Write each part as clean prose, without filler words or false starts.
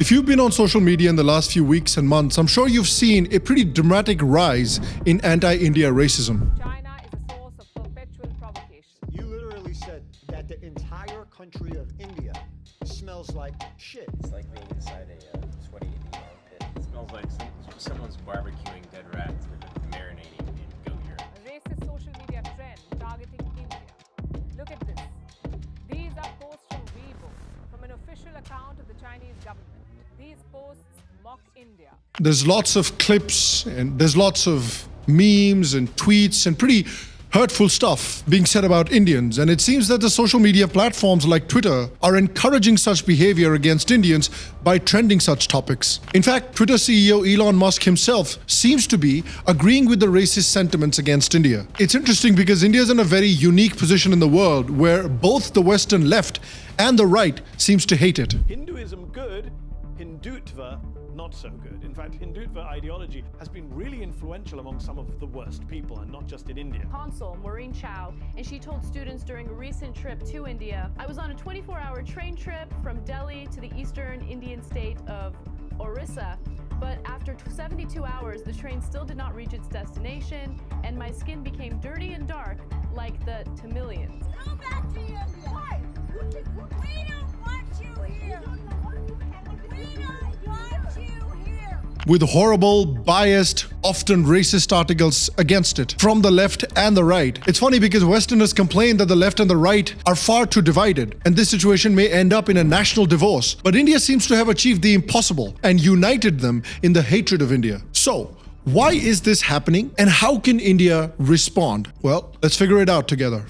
If you've been on social media in the last few weeks and months, I'm sure you've seen a pretty dramatic rise in anti-India racism. China is a source of perpetual provocation. You literally said that the entire country of India smells like shit. It's like being inside a sweaty Indian pit. It smells like someone's barbecuing dead rats and marinating in goat urine. A racist social media trend targeting India. Look at this. These are posts from Weibo, from an official account of the Chinese government. These posts mock India. There's lots of clips and there's lots of memes and tweets and pretty hurtful stuff being said about Indians. And it seems that the social media platforms like Twitter are encouraging such behavior against Indians by trending such topics. In fact, Twitter CEO Elon Musk himself seems to be agreeing with the racist sentiments against India. It's interesting because India is in a very unique position in the world where both the Western left and the right seems to hate it. Hinduism good, Hindutva not so good. In fact, Hindutva ideology has been really influential among some of the worst people, and not just in India. Consul Maureen Chow, and she told students during a recent trip to India, I was on a 24-hour train trip from Delhi to the eastern Indian state of Orissa, but after 72 hours, the train still did not reach its destination, and my skin became dirty and dark like the Tamilians. Go back to India. Why? We don't want you here. We don't want you here. With horrible, biased, often racist articles against it from the left and the right. It's funny because Westerners complain that the left and the right are far too divided, and this situation may end up in a national divorce. But India seems to have achieved the impossible and united them in the hatred of India. So, why is this happening and how can India respond? Well, let's figure it out together.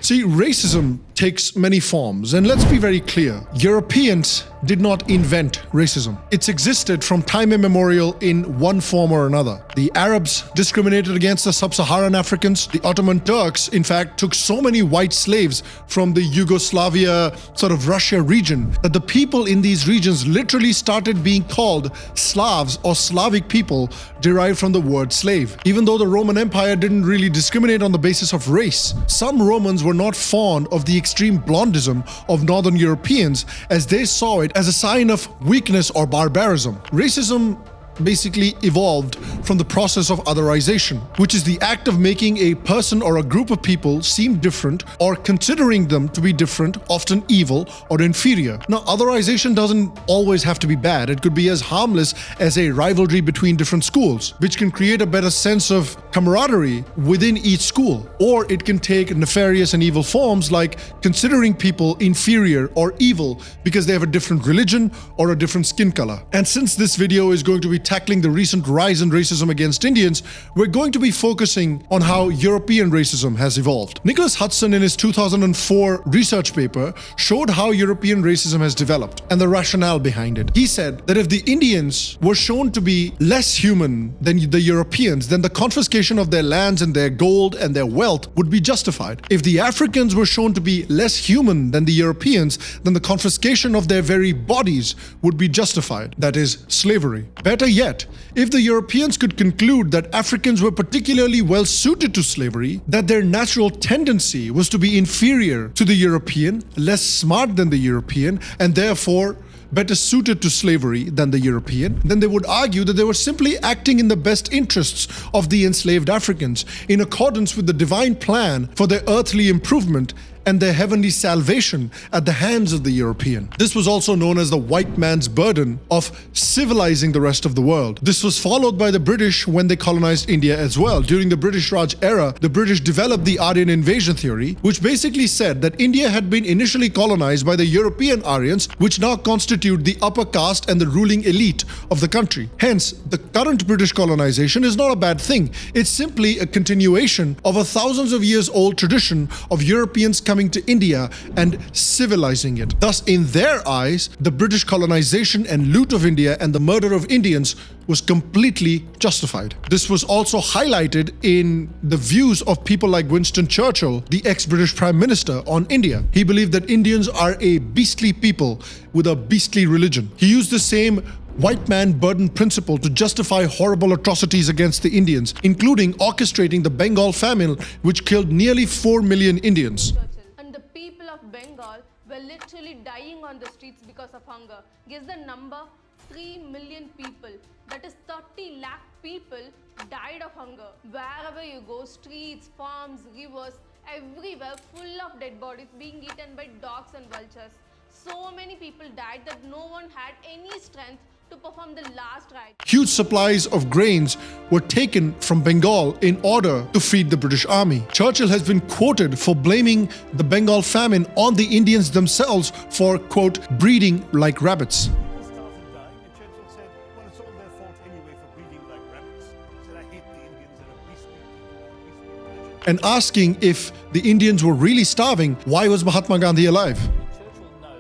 See, racism takes many forms, and let's be very clear. Europeans did not invent racism. It's existed from time immemorial in one form or another. The Arabs discriminated against the sub-Saharan Africans. The Ottoman Turks, in fact, took so many white slaves from the Yugoslavia, sort of Russia region, that the people in these regions literally started being called Slavs or Slavic people derived from the word slave. Even though the Roman Empire didn't really discriminate on the basis of race, some Romans were not fond of the extreme blondism of Northern Europeans, as they saw it as a sign of weakness or barbarism. Racism basically evolved from the process of otherization, which is the act of making a person or a group of people seem different or considering them to be different, often evil or inferior. Now, otherization doesn't always have to be bad. It could be as harmless as a rivalry between different schools, which can create a better sense of camaraderie within each school. Or it can take nefarious and evil forms like considering people inferior or evil because they have a different religion or a different skin color. And since this video is going to be tackling the recent rise in racism against Indians, we're going to be focusing on how European racism has evolved. Nicholas Hudson, in his 2004 research paper, showed how European racism has developed and the rationale behind it. He said that if the Indians were shown to be less human than the Europeans, then the confiscation of their lands and their gold and their wealth would be justified. If the Africans were shown to be less human than the Europeans, then the confiscation of their very bodies would be justified. That is, slavery. Better yet, if the Europeans could conclude that Africans were particularly well suited to slavery, that their natural tendency was to be inferior to the European, less smart than the European, and therefore better suited to slavery than the European, then they would argue that they were simply acting in the best interests of the enslaved Africans, in accordance with the divine plan for their earthly improvement and their heavenly salvation at the hands of the European. This was also known as the white man's burden of civilizing the rest of the world. This was followed by the British when they colonized India as well. During the British Raj era, the British developed the Aryan invasion theory, which basically said that India had been initially colonized by the European Aryans, which now constitute the upper caste and the ruling elite of the country. Hence, the current British colonization is not a bad thing. It's simply a continuation of a thousands of years old tradition of Europeans coming to India and civilizing it. Thus, in their eyes, the British colonization and loot of India and the murder of Indians was completely justified. This was also highlighted in the views of people like Winston Churchill, the ex-British Prime Minister, on India. He believed that Indians are a beastly people with a beastly religion. He used the same white man burden principle to justify horrible atrocities against the Indians, including orchestrating the Bengal famine, which killed nearly 4 million Indians. And the people of Bengal were literally dying on the streets because of hunger. Guess the number? 3 million people. That is 30 lakh people died of hunger. Wherever you go, streets, farms, rivers, everywhere full of dead bodies being eaten by dogs and vultures. So many people died that no one had any strength to perform the last rite. Huge supplies of grains were taken from Bengal in order to feed the British army. Churchill has been quoted for blaming the Bengal famine on the Indians themselves for, quote, breeding like rabbits. People started dying, and Churchill said, well, it's all their fault anyway for breeding like rabbits. He said, I hate the Indians, they're a beastly people, beastly religion. And asking if the Indians were really starving, why was Mahatma Gandhi alive? Churchill know people will die.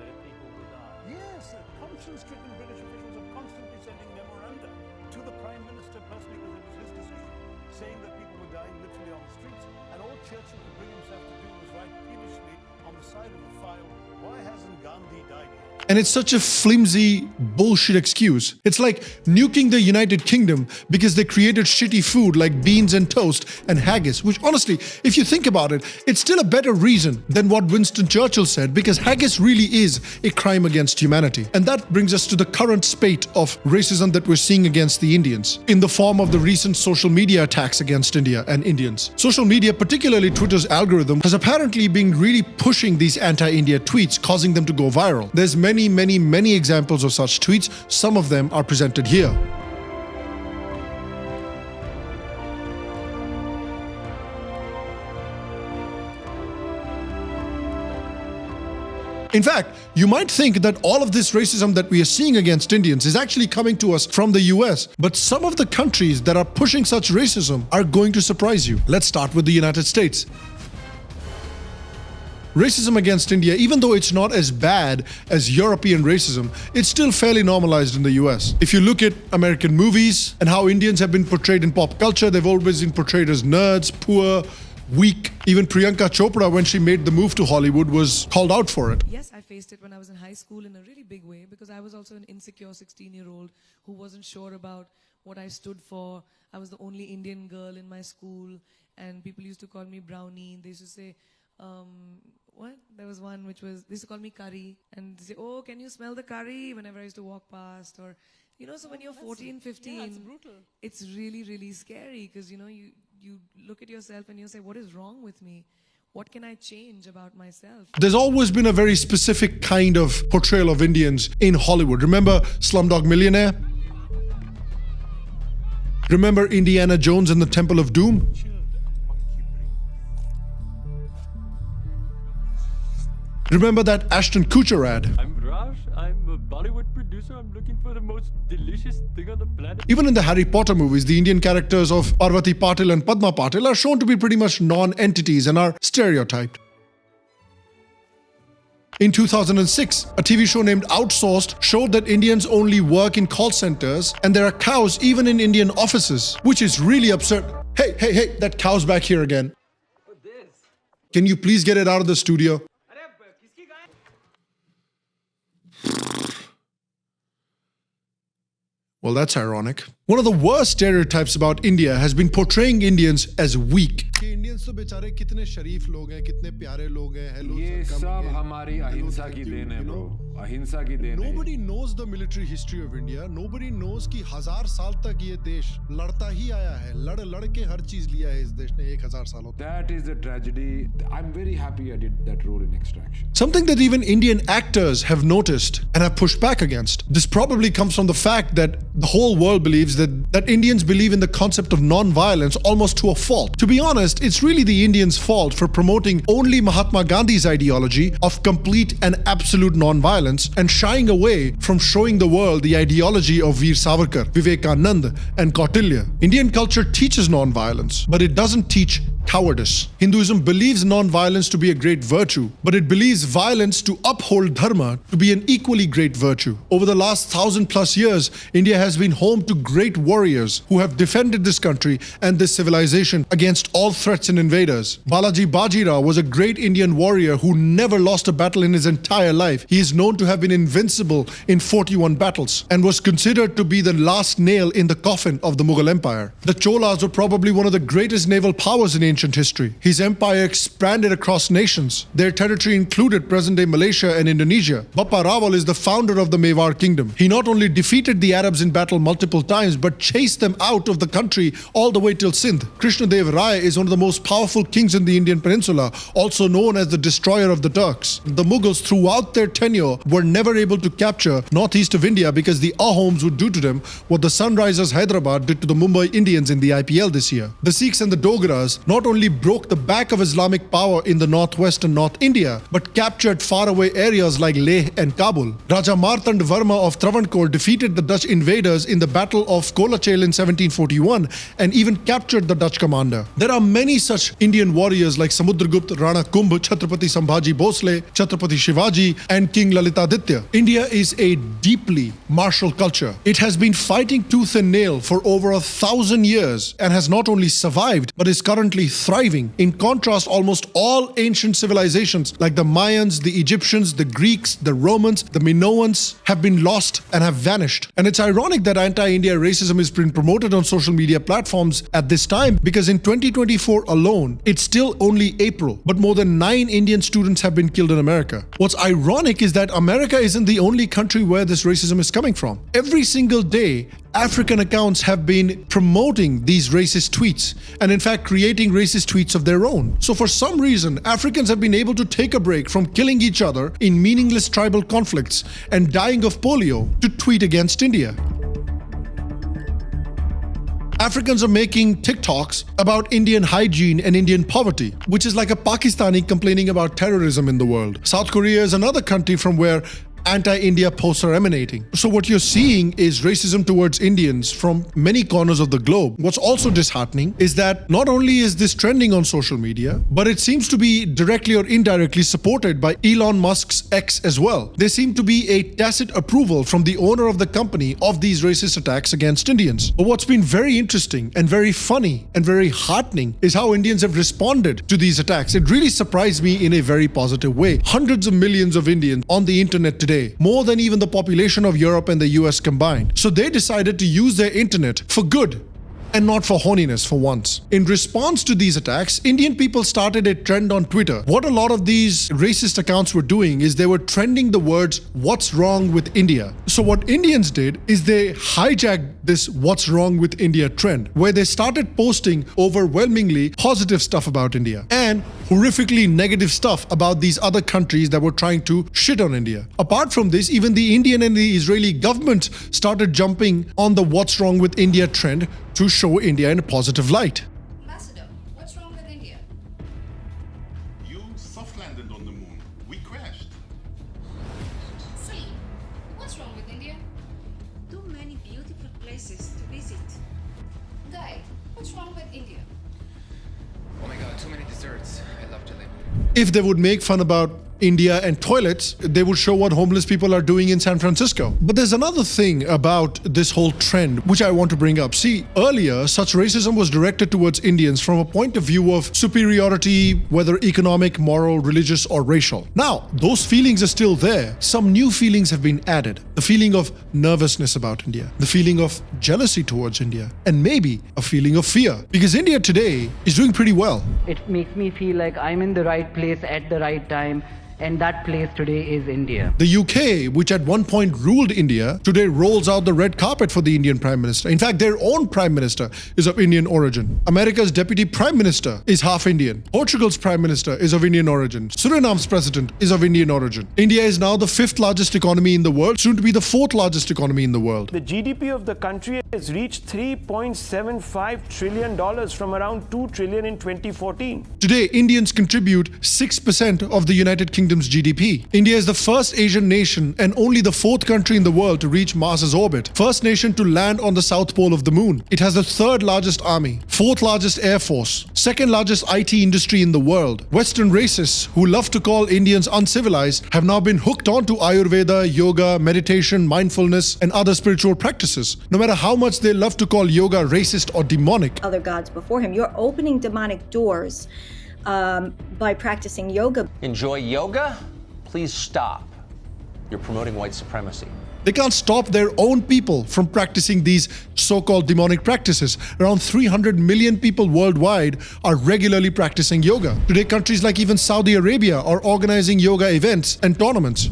Yes, conscience-stricken British officials are constantly sending memoranda to the Prime Minister personally, because it was his decision, saying that people were dying literally on the streets, and all Churchill could bring himself to do was write peevishly on the side of the file, why hasn't Gandhi died yet? And it's such a flimsy bullshit excuse. It's like nuking the United Kingdom because they created shitty food like beans and toast and haggis, which honestly, if you think about it, it's still a better reason than what Winston Churchill said, because haggis really is a crime against humanity. And that brings us to the current spate of racism that we're seeing against the Indians in the form of the recent social media attacks against India and Indians. Social media, particularly Twitter's algorithm, has apparently been really pushing these anti-India tweets, causing them to go viral. There's many examples of such tweets. Some of them are presented here. In fact, you might think that all of this racism that we are seeing against Indians is actually coming to us from the US, but some of the countries that are pushing such racism are going to surprise you. Let's start with the United States. Racism against India, even though it's not as bad as European racism, it's still fairly normalized in the US. If you look at American movies and how Indians have been portrayed in pop culture, they've always been portrayed as nerds, poor, weak. Even Priyanka Chopra, when she made the move to Hollywood, was called out for it. Yes, I faced it when I was in high school in a really big way, because I was also an insecure 16-year-old who wasn't sure about what I stood for. I was the only Indian girl in my school, and people used to call me Brownie. They used to say, what? There was one which was, they used to call me Curry, and they say, oh, can you smell the curry? Whenever I used to walk past, or, you know, so when you're 14, 15, yeah, it's brutal. It's really, really scary, because, you know, you look at yourself and you say, what is wrong with me? What can I change about myself? There's always been a very specific kind of portrayal of Indians in Hollywood. Remember Slumdog Millionaire? Remember Indiana Jones and the Temple of Doom? Remember that Ashton Kutcher ad? I'm Raj, I'm a Bollywood producer, I'm looking for the most delicious thing on the planet. Even in the Harry Potter movies, the Indian characters of Parvati Patil and Padma Patil are shown to be pretty much non-entities and are stereotyped. In 2006, a TV show named Outsourced showed that Indians only work in call centers and there are cows even in Indian offices, which is really absurd. Hey, that cow's back here again. Can you please get it out of the studio? Well, that's ironic. One of the worst stereotypes about India has been portraying Indians as weak. Indians तो बेचारे कितने शरीफ लोग हैं, कितने प्यारे लोग हैं. Hello, ये सब हमारी अहिंसा की देन है, bro. अहिंसा की देन है. Nobody knows the military history of India. Nobody knows कि 1000 साल तक ये देश लड़ता ही आया है. लड़ के हर चीज लिया है इस देश ने 1000 सालों तक. That is the tragedy. I'm very happy I did that role in Extraction. Something that even Indian actors have noticed and have pushed back against. This probably comes from the fact that the whole world believes that Indians believe in the concept of non-violence almost to a fault. To be honest, it's really the Indians' fault for promoting only Mahatma Gandhi's ideology of complete and absolute non-violence and shying away from showing the world the ideology of Veer Savarkar, Vivekanand and Kautilya. Indian culture teaches non-violence, but it doesn't teach cowardice. Hinduism believes non-violence to be a great virtue, but it believes violence to uphold dharma to be an equally great virtue. Over the last 1000+ years, India has been home to great warriors who have defended this country and this civilization against all threats and invaders. Balaji Bajirao was a great Indian warrior who never lost a battle in his entire life. He is known to have been invincible in 41 battles and was considered to be the last nail in the coffin of the Mughal Empire. The Cholas were probably one of the greatest naval powers in ancient history. His empire expanded across nations. Their territory included present-day Malaysia and Indonesia. Bappa Rawal is the founder of the Mewar Kingdom. He not only defeated the Arabs in battle multiple times, but chased them out of the country all the way till Sindh. Krishnadev Rai is one of the most powerful kings in the Indian peninsula, also known as the destroyer of the Turks. The Mughals throughout their tenure were never able to capture northeast of India because the Ahoms would do to them what the Sunrisers Hyderabad did to the Mumbai Indians in the IPL this year. The Sikhs and the Dogras not only broke the back of Islamic power in the northwest and North India, but captured faraway areas like Leh and Kabul. Raja Martand Varma of Travancore defeated the Dutch invaders in the Battle of Kolachel in 1741 and even captured the Dutch commander. There are many such Indian warriors like Samudragupta, Rana Kumbh, Chhatrapati Sambhaji Bhosle, Chhatrapati Shivaji, and King Lalitaditya. India is a deeply martial culture. It has been fighting tooth and nail for over 1,000 years and has not only survived but is currently thriving. In contrast, almost all ancient civilizations like the Mayans, the Egyptians, the Greeks, the Romans, the Minoans have been lost and have vanished. And it's ironic that anti-India racism is being promoted on social media platforms at this time because in 2024 alone, it's still only April, but more than 9 Indian students have been killed in America. What's ironic is that America isn't the only country where this racism is coming from. Every single day, African accounts have been promoting these racist tweets and in fact creating racist tweets of their own. So for some reason, Africans have been able to take a break from killing each other in meaningless tribal conflicts and dying of polio to tweet against India. Africans are making TikToks about Indian hygiene and Indian poverty, which is like a Pakistani complaining about terrorism in the world. South Korea is another country from where anti-India posts are emanating. So what you're seeing is racism towards Indians from many corners of the globe. What's also disheartening is that not only is this trending on social media, but it seems to be directly or indirectly supported by Elon Musk's X as well. There seem to be a tacit approval from the owner of the company of these racist attacks against Indians. But what's been very interesting and very funny and very heartening is how Indians have responded to these attacks. It really surprised me in a very positive way. Hundreds of millions of Indians on the internet today, more than even the population of Europe and the US combined. So they decided to use their internet for good and not for horniness for once. In response to these attacks, Indian people started a trend on Twitter. What a lot of these racist accounts were doing is they were trending the words, "What's wrong with India?" So what Indians did is they hijacked this "What's wrong with India" trend, where they started posting overwhelmingly positive stuff about India and horrifically negative stuff about these other countries that were trying to shit on India. Apart from this, even the Indian and the Israeli government started jumping on the "What's wrong with India" trend to show India in a positive light. Ambassador, what's wrong with India? You soft landed on the moon. We crashed. Silly. What's wrong with India? Too many beautiful places to visit. Guy, what's wrong with India? Oh my god, too many desserts. I love jelly. If they would make fun about India and toilets, they would show what homeless people are doing in San Francisco. But there's another thing about this whole trend which I want to bring up. See, earlier, such racism was directed towards Indians from a point of view of superiority, whether economic, moral, religious, or racial. Now, those feelings are still there. Some new feelings have been added. The feeling of nervousness about India, the feeling of jealousy towards India, and maybe a feeling of fear. Because India today is doing pretty well. It makes me feel like I'm in the right place at the right time. And that place today is India. The UK, which at one point ruled India, today rolls out the red carpet for the Indian Prime Minister. In fact, their own Prime Minister is of Indian origin. America's Deputy Prime Minister is half Indian. Portugal's Prime Minister is of Indian origin. Suriname's President is of Indian origin. India is now the 5th largest economy in the world, soon to be the 4th largest economy in the world. The GDP of the country has reached $3.75 trillion from around $2 trillion in 2014. Today, Indians contribute 6% of the United Kingdom Kingdom's GDP. India is the first Asian nation and only the 4th country in the world to reach Mars's orbit. First nation to land on the south pole of the moon. It has the 3rd largest army, 4th largest air force, 2nd largest IT industry in the world. Western racists who love to call Indians uncivilized have now been hooked onto Ayurveda, yoga, meditation, mindfulness, and other spiritual practices. No matter how much they love to call yoga racist or demonic. Other gods before him. You're opening demonic doors by practicing yoga. Enjoy yoga? Please stop. You're promoting white supremacy. They can't stop their own people from practicing these so-called demonic practices. Around 300 million people worldwide are regularly practicing yoga. Today, countries like even Saudi Arabia are organizing yoga events and tournaments.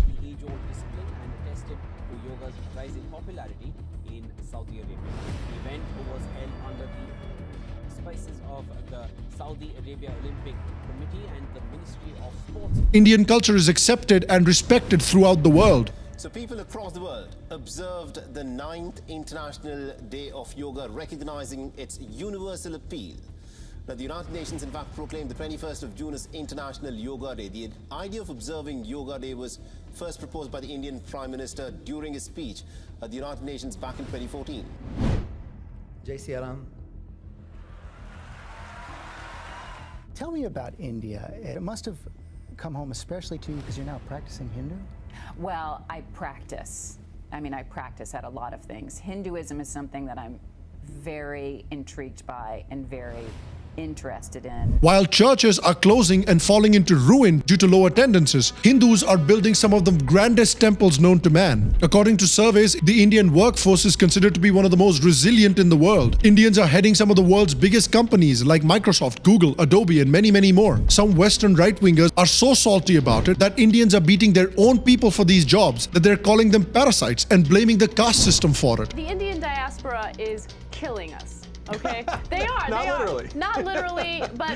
Indian culture is accepted and respected throughout the world. So people across the world observed the 9th International Day of Yoga, recognizing its universal appeal. Now, the United Nations, in fact, proclaimed the 21st of June as International Yoga Day. The idea of observing Yoga Day was first proposed by the Indian Prime Minister during his speech at the United Nations back in 2014. Jai Sri Ram. Tell me about India. It must have come home especially to you because you're now practicing Hindu? Well, I practice. I practice at a lot of things. Hinduism is something that I'm very intrigued by and very interested in. While churches are closing and falling into ruin due to low attendances, Hindus are building some of the grandest temples known to man. According to surveys, the Indian workforce is considered to be one of the most resilient in the world. Indians are heading some of the world's biggest companies like Microsoft, Google, Adobe, and many, many more. Some Western right-wingers are so salty about it that Indians are beating their own people for these jobs that they're calling them parasites and blaming the caste system for it. The Indian diaspora is killing us. Okay, they are. Literally. Not literally, but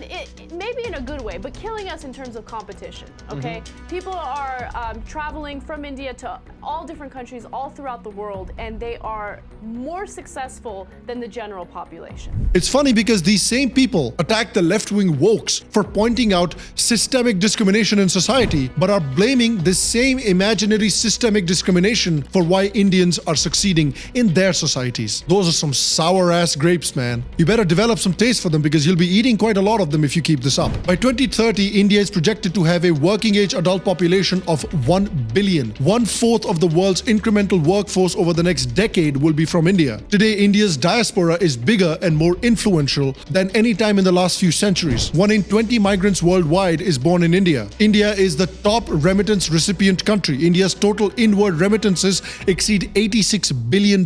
it maybe in a good way, but killing us in terms of competition. Okay, people are traveling from India to all different countries all throughout the world, and they are more successful than the general population. It's funny because these same people attack the left-wing wokes for pointing out systemic discrimination in society, but are blaming this same imaginary systemic discrimination for why Indians are succeeding in their societies. Those are some sour-ass grapes, man. You better develop some taste for them because you'll be eating quite a lot of them if you keep this up. By 2030, India is projected to have a working-age adult population of 1 billion. 1/4 of the world's incremental workforce over the next decade will be from India. Today, India's diaspora is bigger and more influential than any time in the last few centuries. 1 in 20 migrants worldwide is born in India. India is the top remittance recipient country. India's total inward remittances exceed $86 billion.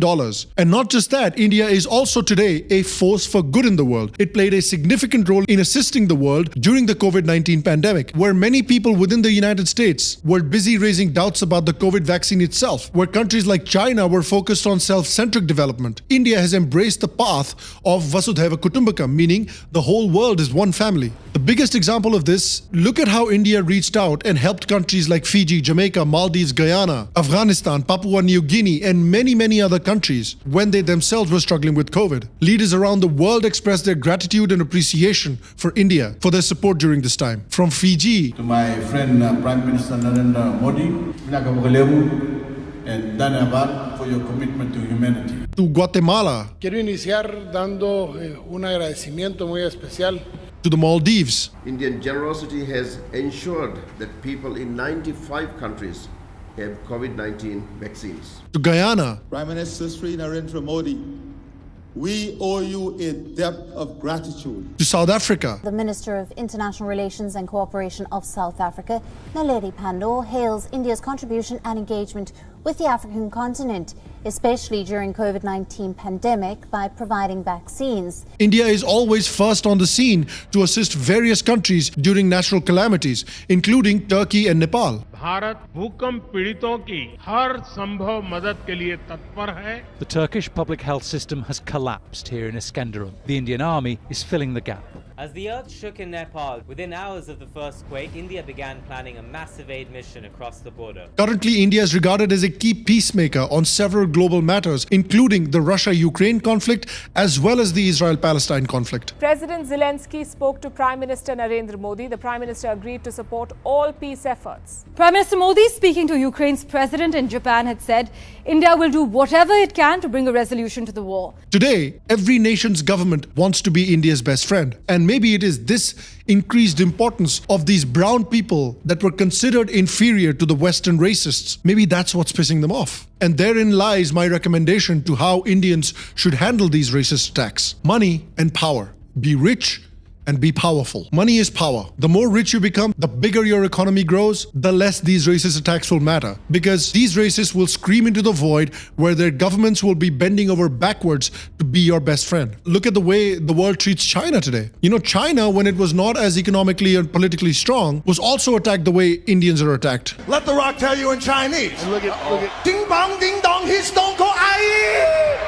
And not just that, India is also today a force for good in the world. It played a significant role in assisting the world during the COVID-19 pandemic, where many people within the United States were busy raising doubts about the COVID vaccine itself, where countries like China were focused on self-centric development. India has embraced the path of Vasudhaiva Kutumbakam, meaning the whole world is one family. The biggest example of this, look at how India reached out and helped countries like Fiji, Jamaica, Maldives, Guyana, Afghanistan, Papua New Guinea, and many, many other countries when they themselves were struggling with COVID. Leaders around the world expressed their gratitude and appreciation for India for their support during this time. From Fiji to my friend Prime Minister Narendra Modi, and Dhanyavad for your commitment to humanity. To Guatemala. Quiero iniciar dando un agradecimiento muy especial. To the Maldives. Indian generosity has ensured that people in 95 countries have COVID-19 vaccines. To Guyana. Prime Minister Sri Narendra Modi, we owe you a debt of gratitude. To South Africa. The Minister of International Relations and Cooperation of South Africa, Naledi Pandor, hails India's contribution and engagement with the African continent, especially during COVID-19 pandemic by providing vaccines. India is always first on the scene to assist various countries during natural calamities, including Turkey and Nepal. Bharat भूकंप पीड़ितों की हर संभव मदद के लिए तत्पर है. The Turkish public health system has collapsed here in Iskenderun. The Indian army is filling the gap. As the earth shook in Nepal, within hours of the first quake, India began planning a massive aid mission across the border. Currently, India is regarded as a key peacemaker on several global matters, including the Russia-Ukraine conflict as well as the Israel-Palestine conflict. President Zelensky spoke to Prime Minister Narendra Modi. The Prime Minister agreed to support all peace efforts. Prime Minister Modi, speaking to Ukraine's president in Japan, had said India will do whatever it can to bring a resolution to the war. Today, every nation's government wants to be India's best friend. And maybe it is this increased importance of these brown people that were considered inferior to the Western racists. Maybe that's what's pissing them off. And therein lies my recommendation to how Indians should handle these racist attacks. Money and power. Be rich and be powerful. Money is power. The more rich you become, the bigger your economy grows, the less these racist attacks will matter. Because these racists will scream into the void where their governments will be bending over backwards to be your best friend. Look at the way the world treats China today. You know, China, when it was not as economically and politically strong, was also attacked the way Indians are attacked. Let the rock tell you in Chinese. Look at ding bong ding dong his dong ko ai.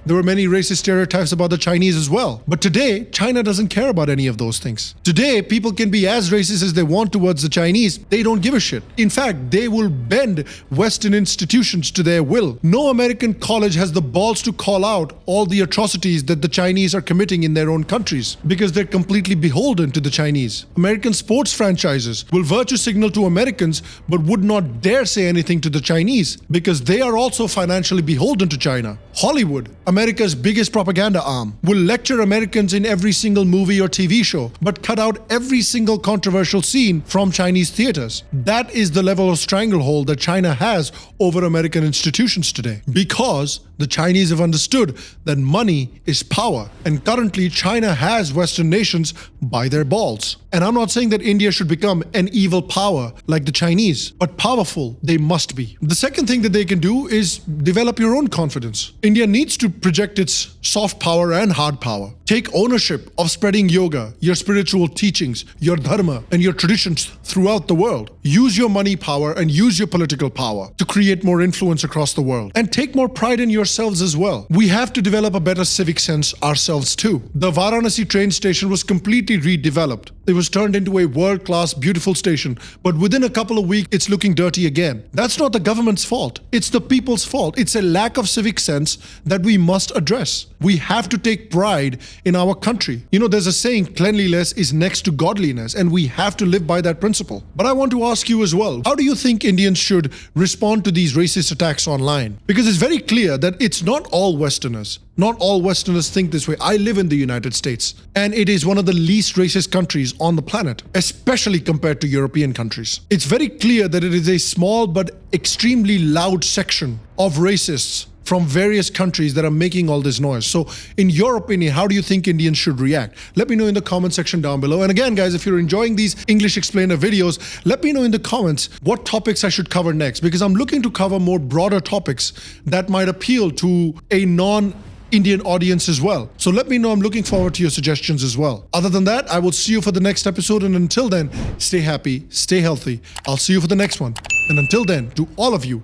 There were many racist stereotypes about the Chinese as well. But today, China doesn't care about any of those things. Today, people can be as racist as they want towards the Chinese. They don't give a shit. In fact, they will bend Western institutions to their will. No American college has the balls to call out all the atrocities that the Chinese are committing in their own countries because they're completely beholden to the Chinese. American sports franchises will virtue signal to Americans but would not dare say anything to the Chinese because they are also financially beholden to China. Hollywood, America's biggest propaganda arm, will lecture Americans in every single movie or TV show, but cut out every single controversial scene from Chinese theaters. That is the level of stranglehold that China has over American institutions today. Because the Chinese have understood that money is power. And currently, China has Western nations by their balls. And I'm not saying that India should become an evil power like the Chinese, but powerful they must be. The second thing that they can do is develop your own confidence. India needs to project its soft power and hard power. Take ownership of spreading yoga, your spiritual teachings, your dharma, and your traditions throughout the world. Use your money power and use your political power to create more influence across the world. And take more pride in yourselves as well. We have to develop a better civic sense ourselves too. The Varanasi train station was completely redeveloped. It was turned into a world-class, beautiful station, but within a couple of weeks, it's looking dirty again. That's not the government's fault. It's the people's fault. It's a lack of civic sense that we must address. We have to take pride in our country. You know, there's a saying, cleanliness is next to godliness, and we have to live by that principle. But I want to ask you as well, how do you think Indians should respond to these racist attacks online? Because it's very clear that it's not all Westerners. Not all Westerners think this way. I live in the United States, and it is one of the least racist countries on the planet, especially compared to European countries. It's very clear that it is a small but extremely loud section of racists from various countries that are making all this noise. So in your opinion, how do you think Indians should react? Let me know in the comment section down below. And again, guys, if you're enjoying these English Explainer videos, let me know in the comments what topics I should cover next, because I'm looking to cover more broader topics that might appeal to a non-Indian audience as well. So let me know. I'm looking forward to your suggestions as well. Other than that, I will see you for the next episode. And until then, stay happy, stay healthy. I'll see you for the next one. And until then, to all of you,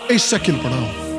a second pranam.